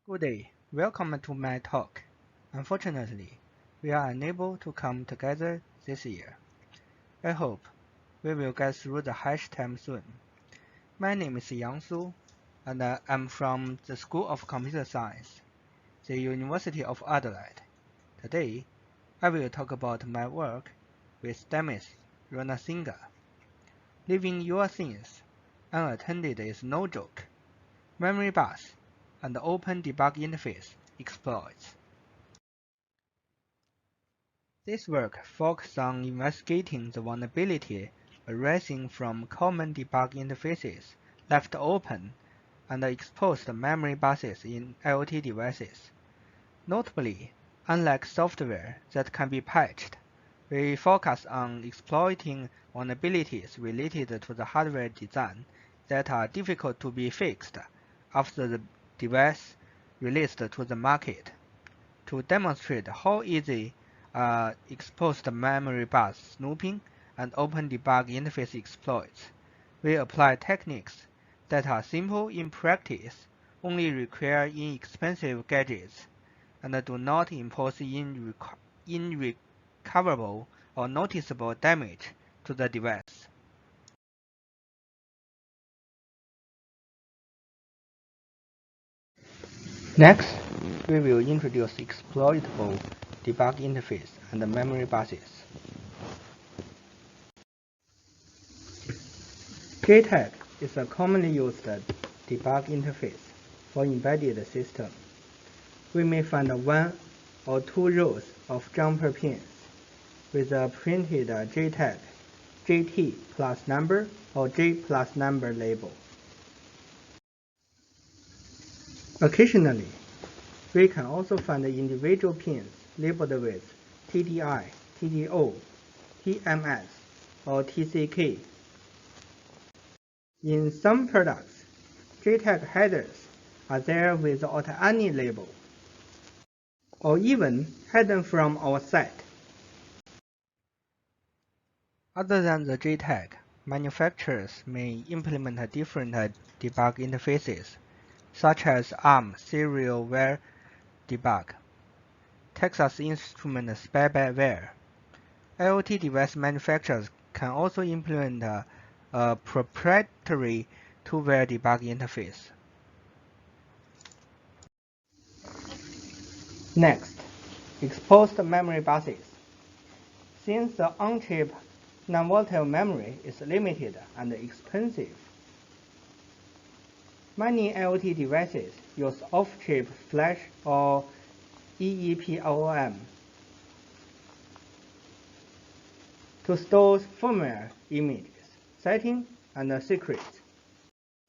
Good day, welcome to my talk. Unfortunately, we are unable to come together this year. I hope we will get through the hash time soon. My name is Yang Su, and I'm from the School of Computer Science, the University of Adelaide. Today, I will talk about my work with Demis Ranasinghe. Leaving your things unattended is no joke. Memory bus and open debug interface exploits. This work focuses on investigating the vulnerability arising from common debug interfaces left open and exposed memory buses in IoT devices. Notably, unlike software that can be patched, we focus on exploiting vulnerabilities related to the hardware design that are difficult to be fixed after the device released to the market. To demonstrate how easy exposed memory bus snooping and open debug interface exploits, we apply techniques that are simple in practice, only require inexpensive gadgets, and do not impose irrecoverable or noticeable damage to the device. Next, we will introduce exploitable debug interface and memory buses. JTAG is a commonly used debug interface for embedded systems. We may find one or two rows of jumper pins with a printed JTAG, JT plus number or J plus number label. Occasionally, we can also find individual pins labeled with TDI, TDO, TMS, or TCK. In some products, JTAG headers are there without any label, or even hidden from our site. Other than the JTAG, manufacturers may implement different debug interfaces, such as ARM serialware debug, Texas Instruments spyware. IoT device manufacturers can also implement a proprietary two-way debug interface. Next, exposed memory buses. Since the on-chip non-volatile memory is limited and expensive, many IoT devices use off-chip flash or EEPROM to store firmware images, settings, and secrets.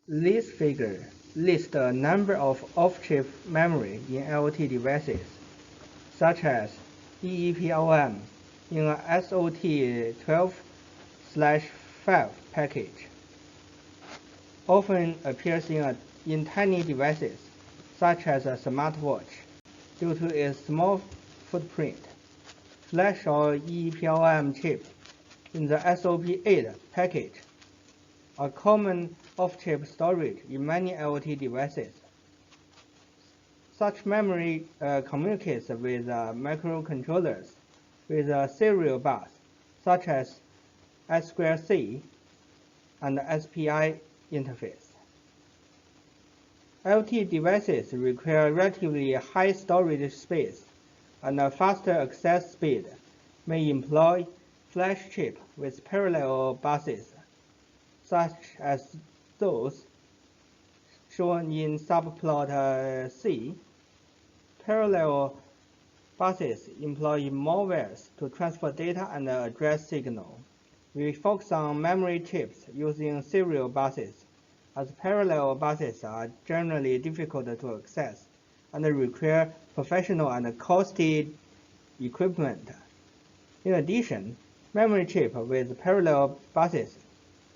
This figure lists a number of off-chip memory in IoT devices, such as EEPROM in a SOT12/5 package. Often appears in tiny devices, such as a smartwatch, due to its small footprint. Flash or EEPROM chip in the SOP8 package, a common off-chip storage in many IoT devices. Such memory communicates with microcontrollers with a serial bus, such as I2C and SPI interface. IoT devices require relatively high storage space and a faster access speed, may employ flash chip with parallel buses, such as those shown in subplot C. Parallel buses employ malwares to transfer data and address signal. We focus on memory chips using serial buses, as parallel buses are generally difficult to access and require professional and costly equipment. In addition, memory chip with parallel buses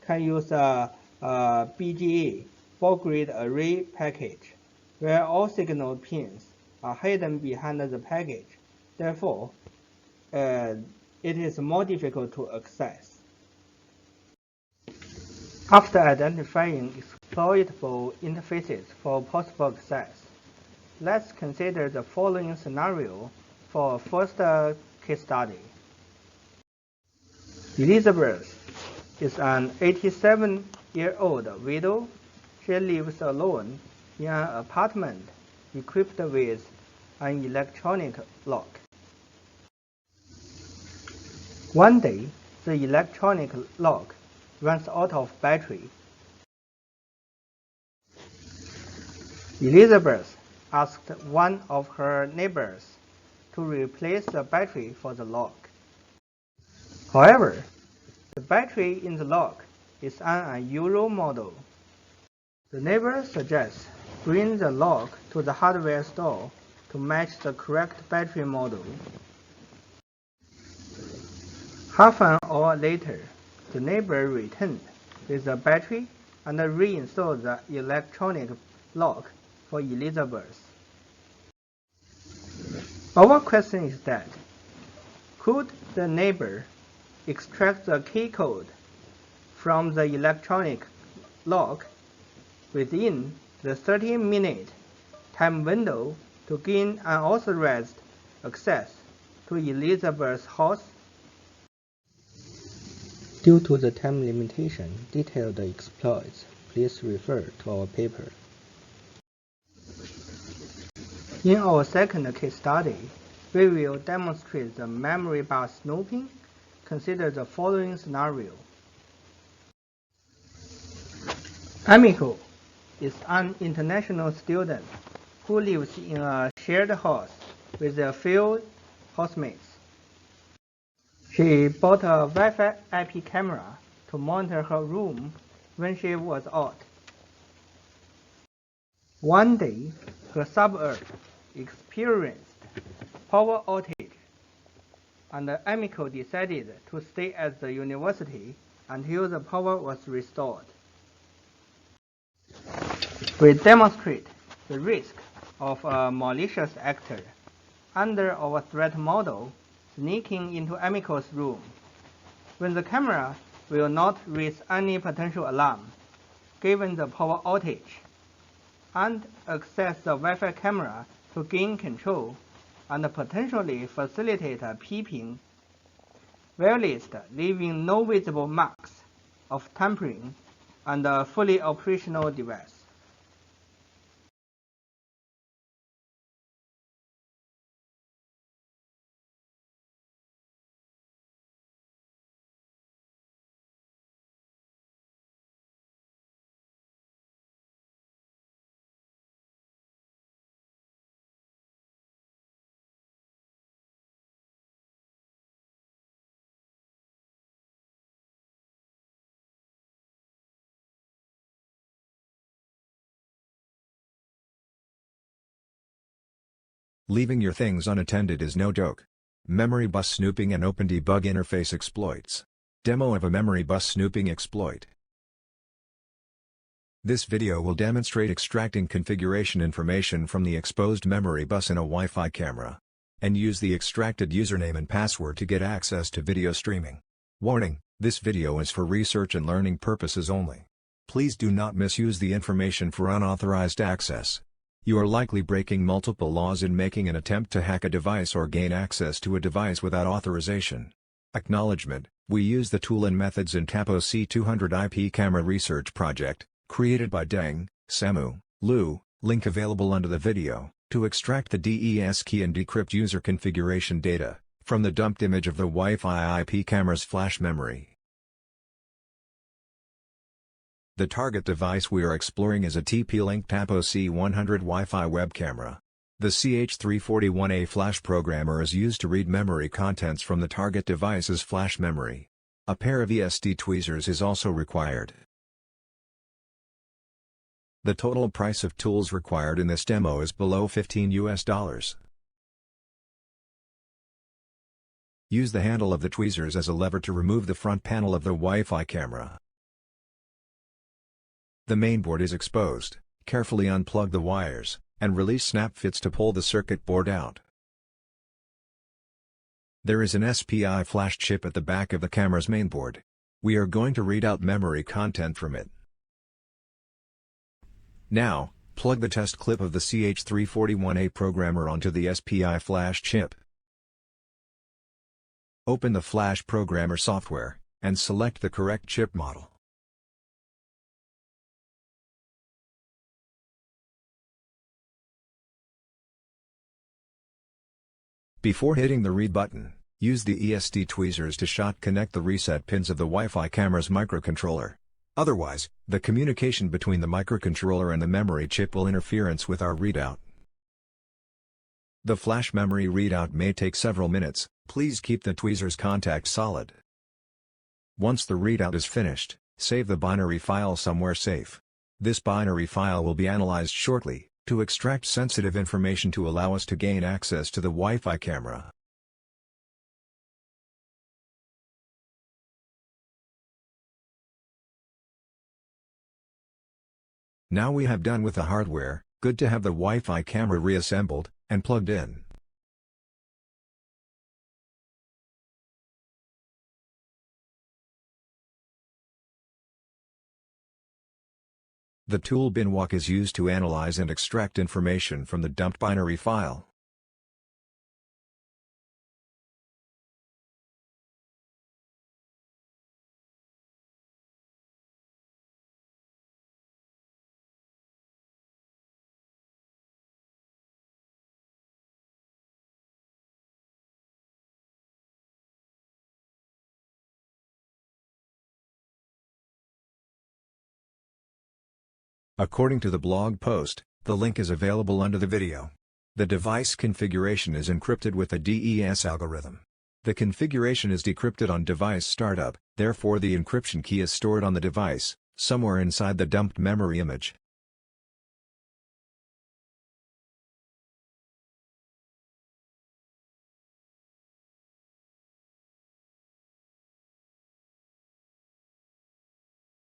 can use a BGA, ball grid array package, where all signal pins are hidden behind the package. Therefore, it is more difficult to access. After identifying exploitable interfaces for possible access, Let's consider the following scenario for our first case study. Elizabeth is an 87-year-old widow. She lives alone in an apartment equipped with an electronic lock. One day, the electronic lock runs out of battery. Elizabeth asked one of her neighbors to replace the battery for the lock. However, the battery in the lock is an unusual model. The neighbor suggests bring the lock to the hardware store to match the correct battery model. Half an hour later, the neighbor returned with the battery and reinstalled the electronic lock for Elizabeth. Our question is that, could the neighbor extract the key code from the electronic lock within the 30-minute time window to gain unauthorized access to Elizabeth's house? Due to the time limitation, detailed exploits, please refer to our paper. In our second case study, we will demonstrate the memory bus snooping. Consider the following scenario. Amiko is an international student who lives in a shared house with a few housemates. She bought a Wi-Fi IP camera to monitor her room when she was out. One day, her suburb experienced power outage, and Amiko decided to stay at the university until the power was restored. We demonstrate the risk of a malicious actor under our threat model sneaking into Amiko's room. When the camera will not raise any potential alarm, given the power outage, and access the Wi-Fi camera to gain control and potentially facilitate peeping, whilst leaving no visible marks of tampering and a fully operational device. Leaving your things unattended is no joke. Memory bus snooping and OpenDebug interface exploits. Demo of a memory bus snooping exploit. This video will demonstrate extracting configuration information from the exposed memory bus in a Wi-Fi camera, and use the extracted username and password to get access to video streaming. Warning: this video is for research and learning purposes only. Please do not misuse the information for unauthorized access. You are likely breaking multiple laws in making an attempt to hack a device or gain access to a device without authorization. Acknowledgement: we use the tool and methods in TAPO C200 IP camera research project, created by Deng, Samu, Lu, link available under the video, to extract the DES key and decrypt user configuration data from the dumped image of the Wi-Fi IP camera's flash memory. The target device we are exploring is a TP-Link TAPO C100 Wi-Fi web camera. The CH341A flash programmer is used to read memory contents from the target device's flash memory. A pair of ESD tweezers is also required. The total price of tools required in this demo is below $15. Use the handle of the tweezers as a lever to remove the front panel of the Wi-Fi camera. The mainboard is exposed. Carefully unplug the wires, and release snap fits to pull the circuit board out. There is an SPI flash chip at the back of the camera's mainboard. We are going to read out memory content from it. Now, Plug the test clip of the CH341A programmer onto the SPI flash chip. Open the flash programmer software, and select the correct chip model. Before hitting the read button, use the ESD tweezers to short connect the reset pins of the Wi-Fi camera's microcontroller. Otherwise, the communication between the microcontroller and the memory chip will interfere with our readout. The flash memory readout may take several minutes. Please keep the tweezers contact solid. Once the readout is finished, save the binary file somewhere safe. This binary file will be analyzed shortly, to extract sensitive information to allow us to gain access to the Wi-Fi camera. Now we have done with the hardware. Good to have the Wi-Fi camera reassembled and plugged in. The tool bin walk is used to analyze and extract information from the dumped binary file. According to the blog post, the link is available under the video. The device configuration is encrypted with a DES algorithm. The configuration is decrypted on device startup, therefore the encryption key is stored on the device, somewhere inside the dumped memory image.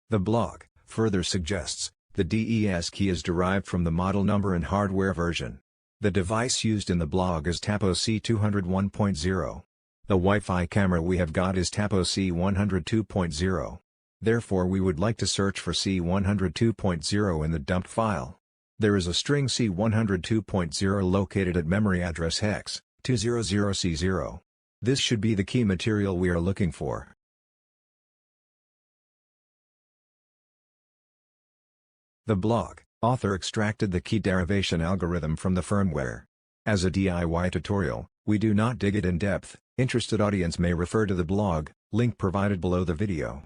The blog further suggests the DES key is derived from the model number and hardware version. The device used in the blog is TAPO C201.0. The Wi-Fi camera we have got is TAPO C102.0. Therefore we would like to search for C102.0 in the dumped file. There is a string C102.0 located at memory address hex 200C0. This should be the key material we are looking for. The blog author extracted the key derivation algorithm from the firmware. As a DIY tutorial, we do not dig it in depth. Interested audience may refer to the blog, link provided below the video.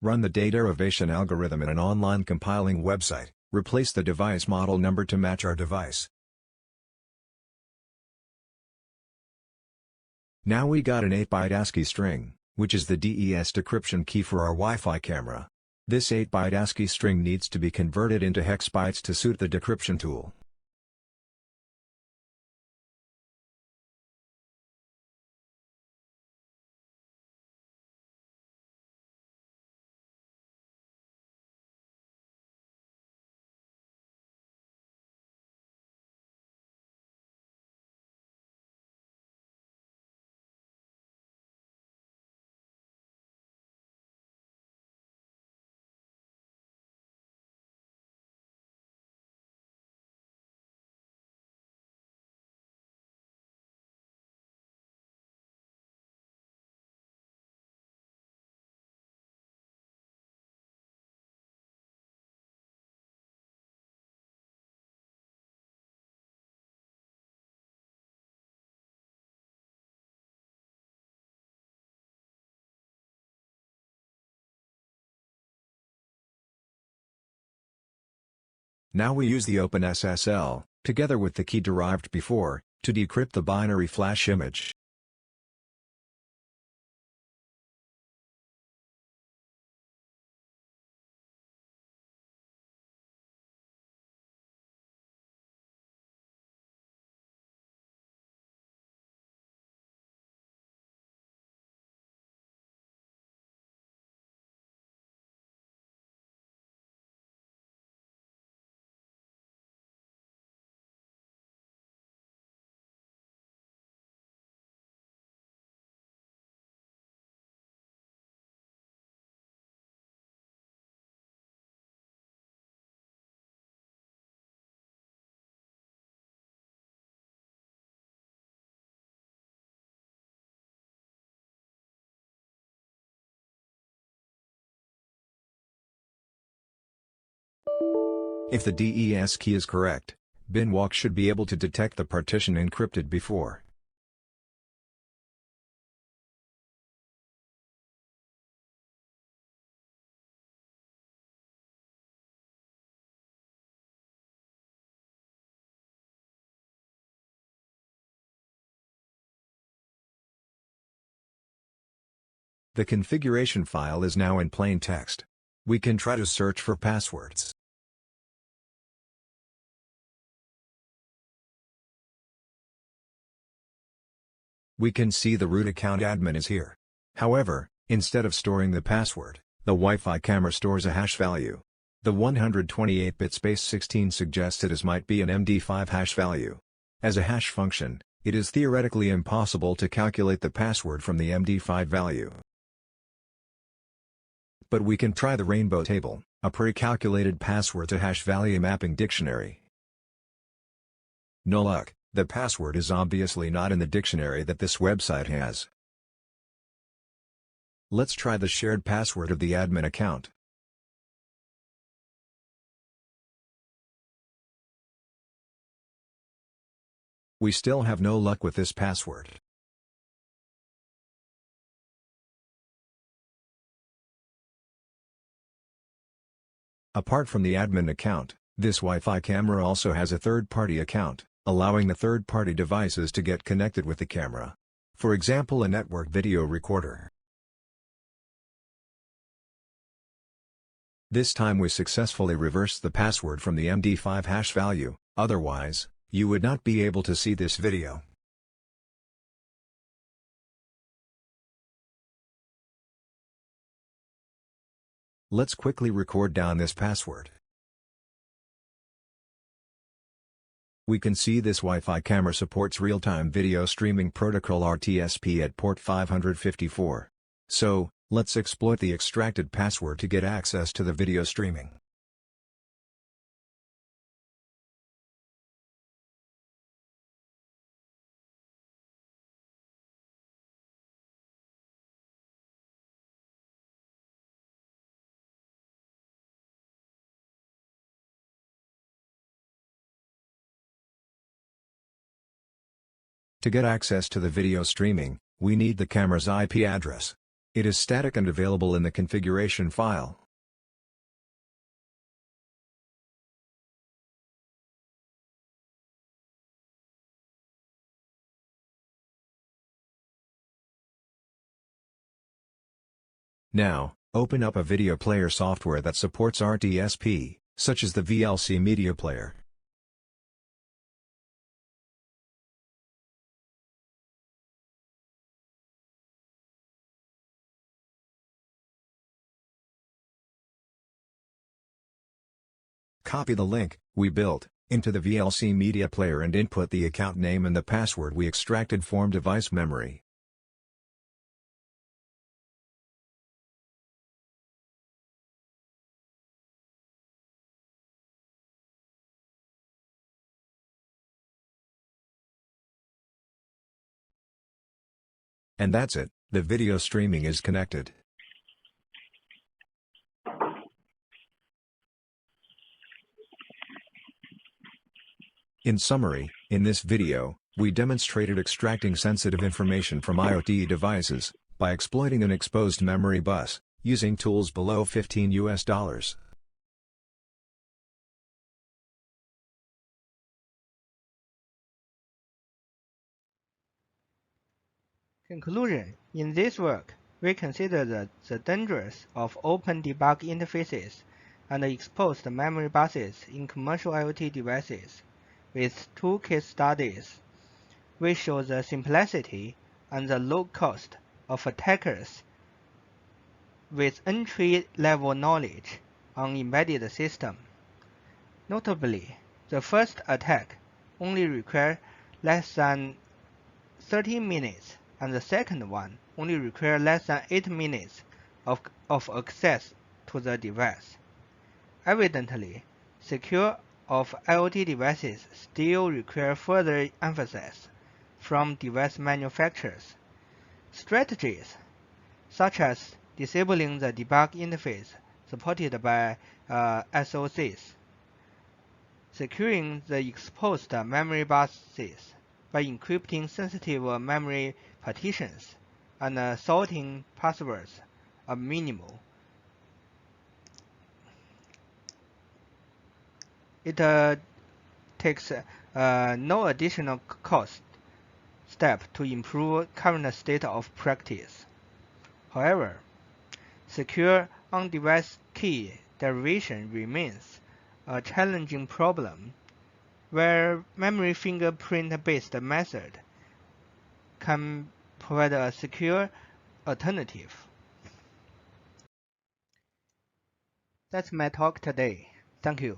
Run the data derivation algorithm in an online compiling website. Replace the device model number to match our device. Now we got an 8-byte ASCII string, which is the DES decryption key for our Wi-Fi camera. This 8-byte ASCII string needs to be converted into hex bytes to suit the decryption tool. Now we use the OpenSSL, together with the key derived before, to decrypt the binary flash image. If the DES key is correct, binwalk should be able to detect the partition encrypted before. The configuration file is now in plain text. We can try to search for passwords. We can see the root account admin is here. However, instead of storing the password, the Wi-Fi camera stores a hash value. The 128-bit space 16 suggested as might be an MD5 hash value. As a hash function, it is theoretically impossible to calculate the password from the MD5 value. But we can try the rainbow table, a pre-calculated password to hash value mapping dictionary. No luck. The password is obviously not in the dictionary that this website has. Let's try the shared password of the admin account. We still have no luck with this password. Apart from the admin account, this Wi-Fi camera also has a third-party account, allowing the third-party devices to get connected with the camera. For example, a network video recorder. This time we successfully reversed the password from the MD5 hash value, otherwise, you would not be able to see this video. Let's quickly record down this password. We can see this Wi-Fi camera supports real-time video streaming protocol RTSP at port 554. So, let's exploit the extracted password to get access to the video streaming. To get access to the video streaming, we need the camera's IP address. It is static and available in the configuration file. Now, open up a video player software that supports RTSP, such as the VLC Media Player. Copy the link we built into the VLC Media Player and input the account name and the password we extracted from device memory. And that's it, the video streaming is connected. In summary, in this video, we demonstrated extracting sensitive information from IoT devices, by exploiting an exposed memory bus, using tools below $15. Conclusion. In this work, we consider the dangers of open debug interfaces and exposed memory buses in commercial IoT devices with 2 case studies. We show the simplicity and the low cost of attackers with entry-level knowledge on embedded system. Notably, the first attack only required less than 30 minutes, and the second one only required less than 8 minutes of access to the device. Evidently, secure of IoT devices still require further emphasis from device manufacturers. Strategies such as disabling the debug interface supported by SoCs, securing the exposed memory buses by encrypting sensitive memory partitions, and sorting passwords are minimal. It takes no additional cost step to improve current state of practice. However, secure on-device key derivation remains a challenging problem, where memory fingerprint-based method can provide a secure alternative. That's my talk today. Thank you.